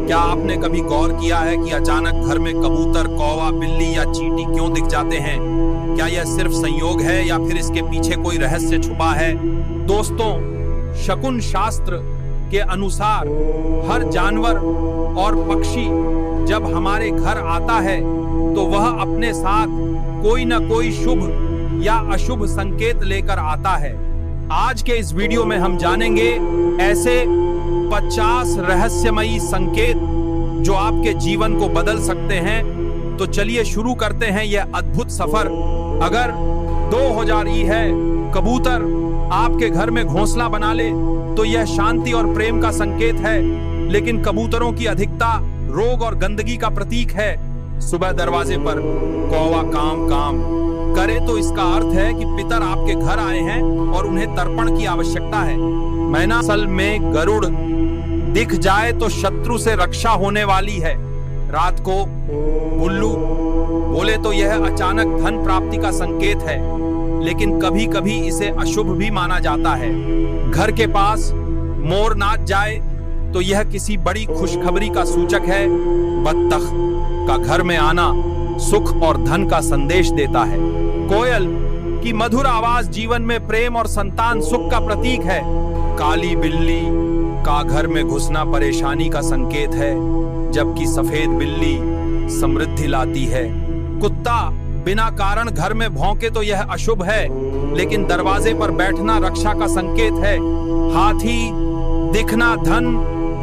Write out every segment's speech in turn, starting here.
क्या आपने कभी गौर किया है कि अचानक घर में कबूतर, कौवा, बिल्ली या चींटी क्यों दिख जाते हैं? क्या यह सिर्फ संयोग है या फिर इसके पीछे कोई रहस्य छुपा है? दोस्तों, शकुन शास्त्र के अनुसार हर जानवर और पक्षी जब हमारे घर आता है तो वह अपने साथ कोई न कोई शुभ या अशुभ संकेत लेकर आता है। आज के इस वीडियो में हम जानेंगे ऐसे 50 रहस्यमयी संकेत जो आपके जीवन को बदल सकते हैं। तो चलिए शुरू करते हैं यह अद्भुत सफर। अगर 2000 है कबूतर आपके घर में घोंसला बना ले तो यह शांति और प्रेम का संकेत है, लेकिन कबूतरों की अधिकता रोग और गंदगी का प्रतीक है। सुबह दरवाजे पर कौवा काम काम करे तो इसका अर्थ है कि पितर आपके घर आए हैं और उन्हें तर्पण की आवश्यकता है। मैना असल में गरुड़ दिख जाए तो शत्रु से रक्षा होने वाली है। रात को उल्लू बोले तो यह अचानक धन प्राप्ति का संकेत है, लेकिन कभी कभी इसे अशुभ भी माना जाता है। घर के पास मोर नाच जाए तो यह किसी बड़ी खुशखबरी का सूचक है। बत्तख का घर में आना सुख और धन का संदेश देता है। कोयल की मधुर आवाज जीवन में प्रेम और संतान सुख का प्रतीक है। काली बिल्ली का घर में घुसना परेशानी का संकेत है, जबकि सफेद बिल्ली समृद्धि लाती है। कुत्ता बिना कारण घर में भौंके तो यह अशुभ है, लेकिन दरवाजे पर बैठना रक्षा का संकेत है। हाथी दिखना धन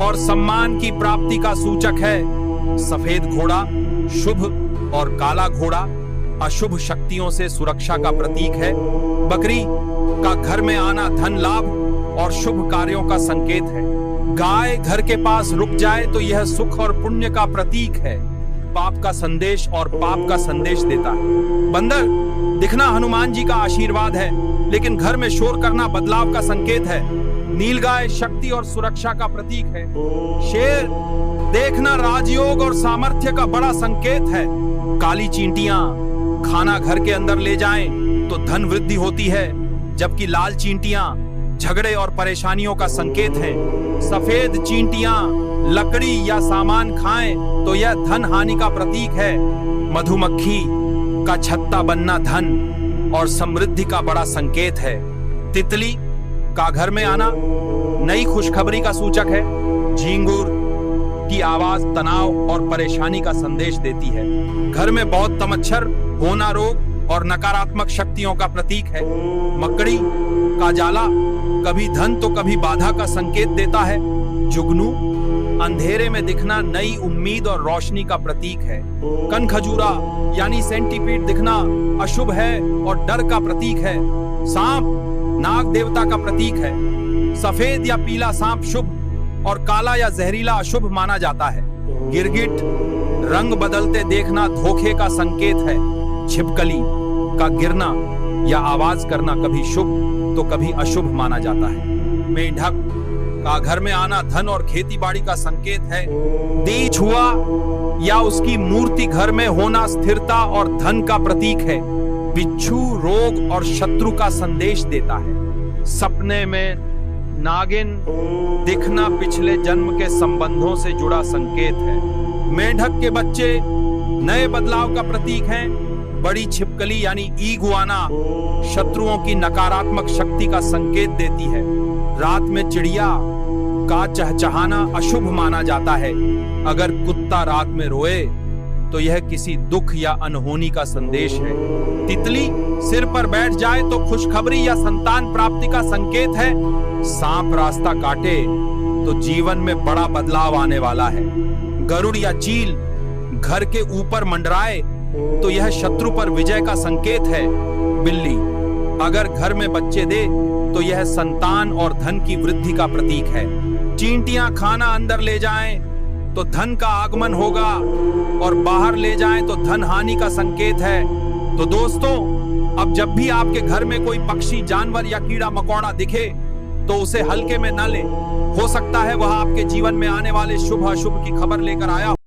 और सम्मान की प्राप्ति का सूचक है। सफेद घोड़ा शुभ और काला घोड़ा अशुभ शक्तियों से सुरक्षा का प्रतीक है। बकरी का घर में आना धन लाभ और शुभ कार्यों का संकेत है। गाय घर के पास रुक जाए तो यह सुख और पुण्य का प्रतीक है। पाप का संदेश और पाप का संदेश देता है। बंदर दिखना हनुमान जी का आशीर्वाद है, लेकिन घर में शोर करना बदलाव का संकेत है। नीलगाय शक्ति और सुरक्षा का प्रतीक है। शेर देखना राजयोग और सामर्थ्य का बड़ा संकेत है। काली चींटियां खाना घर के अंदर ले जाएं तो धन वृद्धि होती है, जबकि लाल चींटियां झगड़े और परेशानियों का संकेत हैं। सफेद चींटियां लकड़ी या सामान खाएं तो यह धन हानि का प्रतीक है। मधुमक्खी का छत्ता बनना धन और समृद्धि का बड़ा संकेत है। तितली का घर में आना नई खुशखबरी का सूचक है। झींगुर की आवाज तनाव और परेशानी का संदेश देती है। घर में बहुत तमच्छर होना रोग और नकारात्मक शक्तियों का प्रतीक है। मकड़ी का जाला कभी धन तो कभी बाधा का संकेत देता है। जुगनू अंधेरे में दिखना नई उम्मीद और रोशनी का प्रतीक है। कनखजूरा यानी सेंटीपीड दिखना अशुभ है और डर का प्रतीक है। सांप नाग देवता का प्रतीक है। सफेद या पीला सांप शुभ और काला या जहरीला अशुभ माना जाता है। गिरगिट रंग बदलते देखना धोखे का संकेत है। छिपकली का गिरना या आवाज करना कभी शुभ तो कभी अशुभ माना जाता है। मेंढक का घर में आना धन और खेतीबाड़ी का संकेत है। दीच हुआ या उसकी मूर्ति घर में होना स्थिरता और धन का प्रतीक है। बिच्छू रोग और शत्रु का संदेश देता है। सपने में नागिन दिखना पिछले जन्म के संबंधों से जुड़ा संकेत है। मेंढक के बच्चे नए बदलाव का प्रतीक हैं। बड़ी छिपकली यानी ईगुआना शत्रुओं की नकारात्मक शक्ति का संकेत देती है। रात में चिड़िया का चहचहाना अशुभ माना जाता है। अगर कुत्ता रात में रोए तो यह किसी दुख या अनहोनी का संदेश है। तितली सिर पर बैठ जाए तो खुशखबरी या संतान प्राप्ति का संकेत है। सांप रास्ता काटे तो जीवन में बड़ा बदलाव आने वाला है। गरुड़ या चील घर के ऊपर मंडराए तो यह शत्रु पर विजय का संकेत है। बिल्ली अगर घर में बच्चे दे तो यह संतान और धन की वृद्धि का प्रतीक है। चींटियां खाना अंदर ले जाएं तो धन का आगमन होगा और बाहर ले जाएं तो धन हानि का संकेत है। तो दोस्तों, अब जब भी आपके घर में कोई पक्षी, जानवर या कीड़ा मकोड़ा दिखे तो उसे हल्के में न ले। हो सकता है वह आपके जीवन में आने वाले शुभ अशुभ की खबर लेकर आया हो।